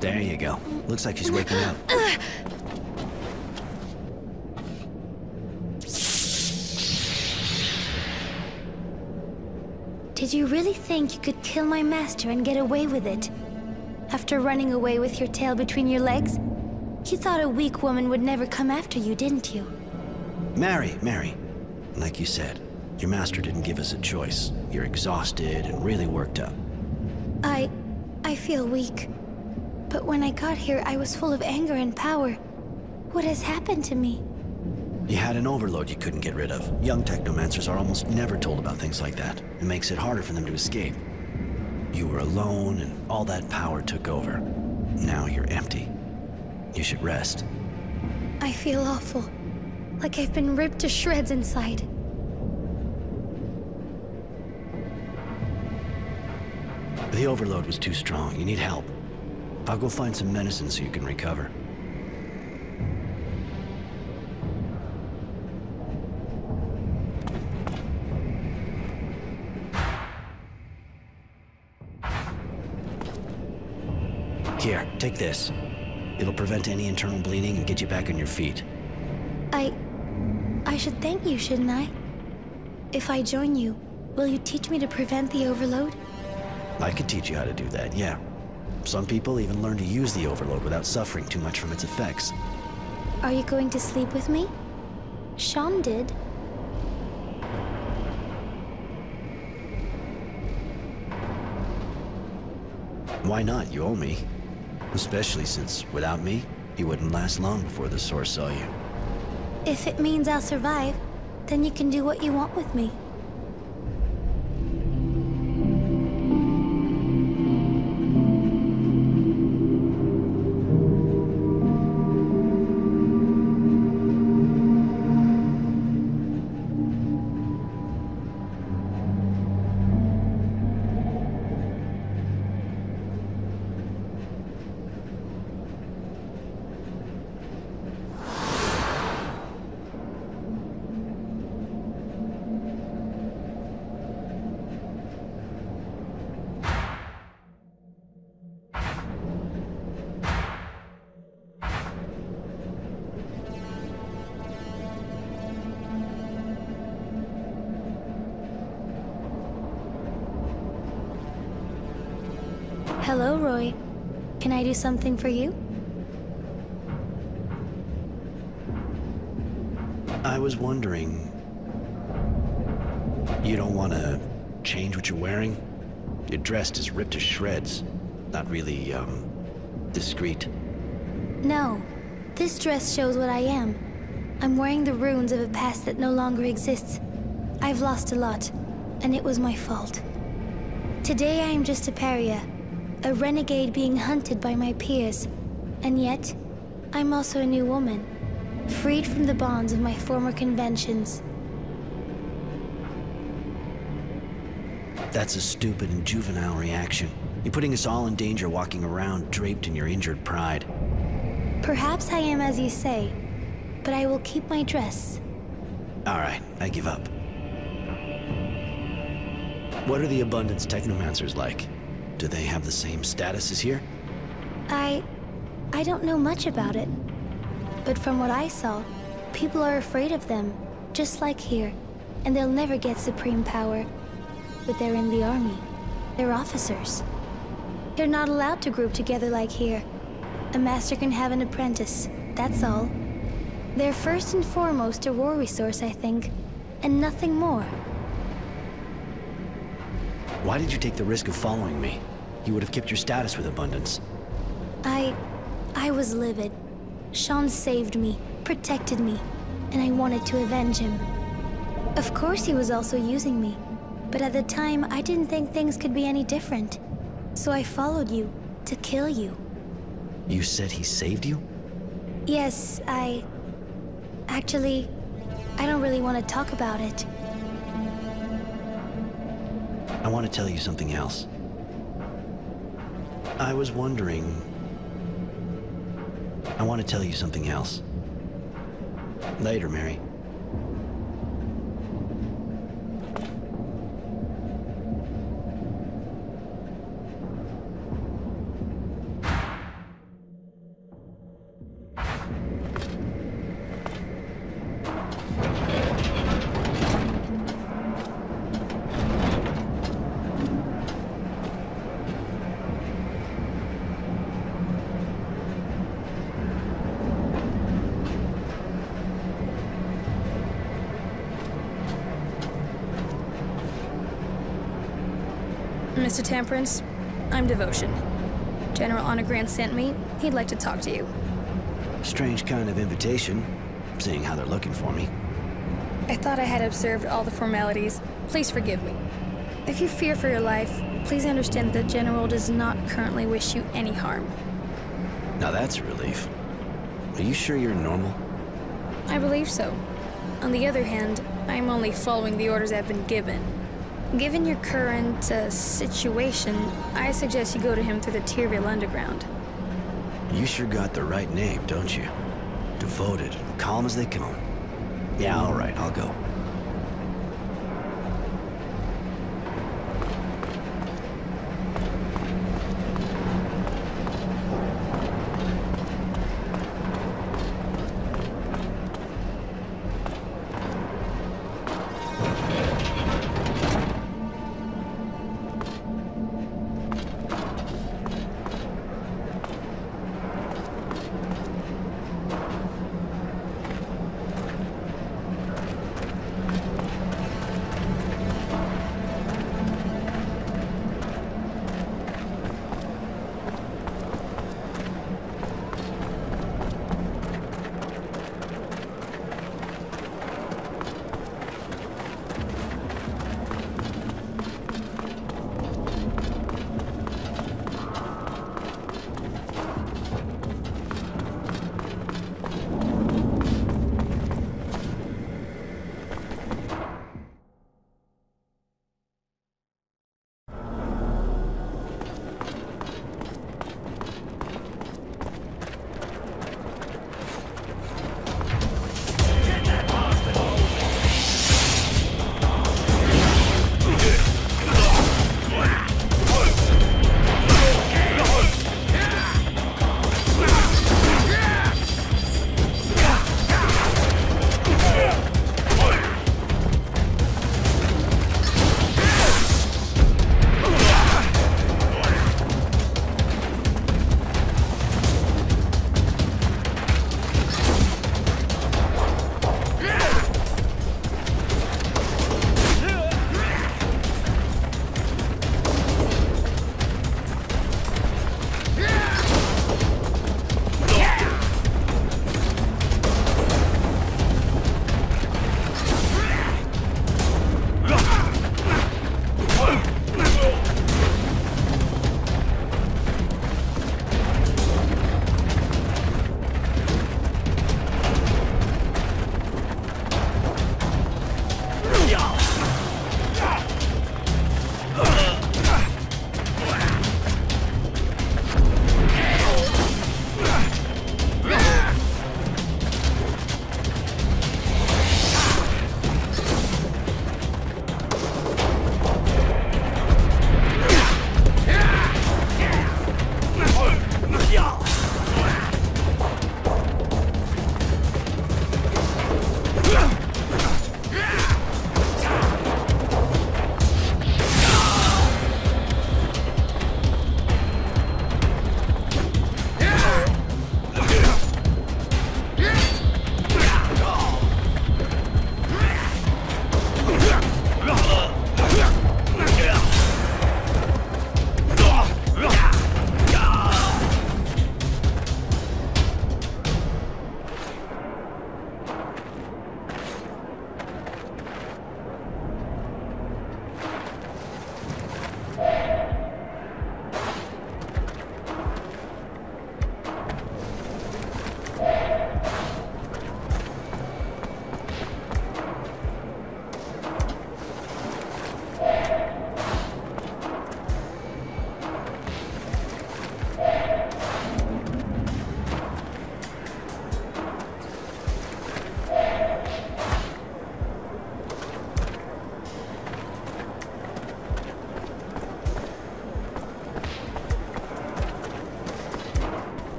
There you go. Looks like she's waking up. Did you really think you could kill my master and get away with it? After running away with your tail between your legs? You thought a weak woman would never come after you, didn't you? Mary. Like you said, your master didn't give us a choice. You're exhausted and really worked up. I feel weak. But when I got here, I was full of anger and power. What has happened to me? You had an overload you couldn't get rid of. Young technomancers are almost never told about things like that. It makes it harder for them to escape. You were alone, and all that power took over. Now you're empty. You should rest. I feel awful. Like I've been ripped to shreds inside. The overload was too strong. You need help. I'll go find some medicine so you can recover. Here, take this. It'll prevent any internal bleeding and get you back on your feet. I should thank you, shouldn't I? If I join you, will you teach me to prevent the overload? I could teach you how to do that, yeah. Some people even learn to use the overload without suffering too much from its effects. Are you going to sleep with me? Sean did. Why not? You owe me. Especially since, without me, you wouldn't last long before the Source saw you. If it means I'll survive, then you can do what you want with me. Hello, Roy. Can I do something for you? I was wondering... You don't want to change what you're wearing? Your dress is ripped to shreds. Not really, discreet. No. This dress shows what I am. I'm wearing the ruins of a past that no longer exists. I've lost a lot, and it was my fault. Today I am just a pariah. A renegade being hunted by my peers. And yet, I'm also a new woman, freed from the bonds of my former conventions. That's a stupid and juvenile reaction. You're putting us all in danger walking around draped in your injured pride. Perhaps I am as you say, but I will keep my dress. All right, I give up. What are the Abundance Technomancers like? Do they have the same status as here? I don't know much about it. But from what I saw, people are afraid of them, just like here. And they'll never get supreme power. But they're in the army. They're officers. They're not allowed to group together like here. A master can have an apprentice, that's all. They're first and foremost a war resource, I think. And nothing more. Why did you take the risk of following me? You would have kept your status with Abundance. I was livid. Sean saved me, protected me, and I wanted to avenge him. Of course he was also using me, but at the time I didn't think things could be any different. So I followed you, to kill you. You said he saved you? Yes, Actually, I don't really want to talk about it. I want to tell you something else. I was wondering... I want to tell you something else. Later, Mary. Mr. Temperance, I'm Devotion. General Honor Grant sent me. He'd like to talk to you. Strange kind of invitation, seeing how they're looking for me. I thought I had observed all the formalities. Please forgive me. If you fear for your life, please understand that the General does not currently wish you any harm. Now that's a relief. Are you sure you're normal? I believe so. On the other hand, I'm only following the orders I've been given. Given your current situation, I suggest you go to him through the Tyrville Underground. You sure got the right name, don't you? Devoted and calm as they come. Yeah, all right, I'll go.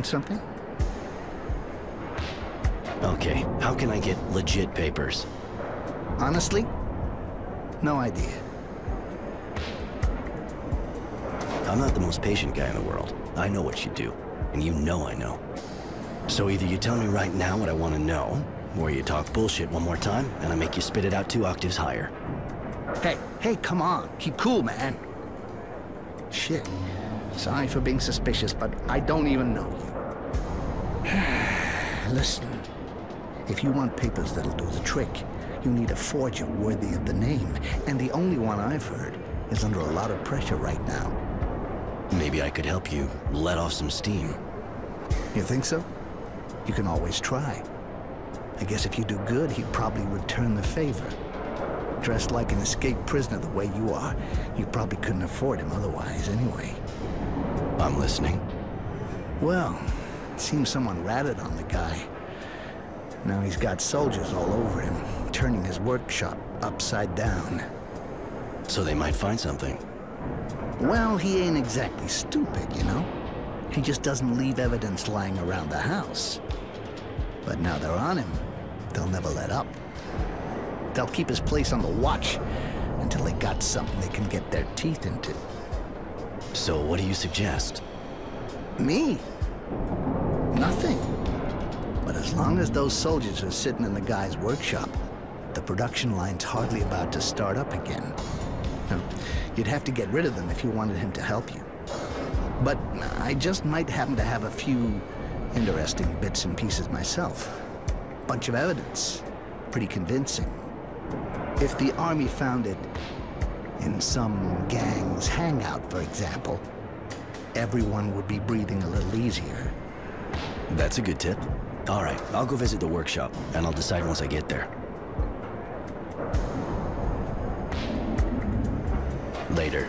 Want something? Okay, how can I get legit papers? Honestly? No idea. I'm not the most patient guy in the world. I know what you do, and you know I know. So either you tell me right now what I want to know, or you talk bullshit one more time, and I make you spit it out 2 octaves higher. Hey, come on. Keep cool, man. Shit. Sorry for being suspicious, but I don't even know you. Listen, if you want papers that'll do the trick, you need a forger worthy of the name, and the only one I've heard is under a lot of pressure right now. Maybe I could help you let off some steam. You think so? You can always try. I guess if you do good, he'd probably return the favor. Dressed like an escaped prisoner the way you are, you probably couldn't afford him otherwise anyway. I'm listening. Well, it seems someone ratted on the guy. Now he's got soldiers all over him, turning his workshop upside down. So they might find something. Well, he ain't exactly stupid, you know? He just doesn't leave evidence lying around the house. But now they're on him, they'll never let up. They'll keep his place on the watch until they got something they can get their teeth into. So what do you suggest? Me? Nothing. But as long as those soldiers are sitting in the guy's workshop, the production line's hardly about to start up again. Now, you'd have to get rid of them if you wanted him to help you. But I just might happen to have a few interesting bits and pieces myself. Bunch of evidence. Pretty convincing. If the army found it in some gang's hangout, for example, everyone would be breathing a little easier. That's a good tip. All right, I'll go visit the workshop, and I'll decide once I get there. Later.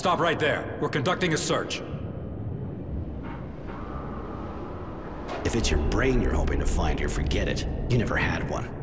Stop right there. We're conducting a search. If it's your brain you're hoping to find here, forget it. You never had one.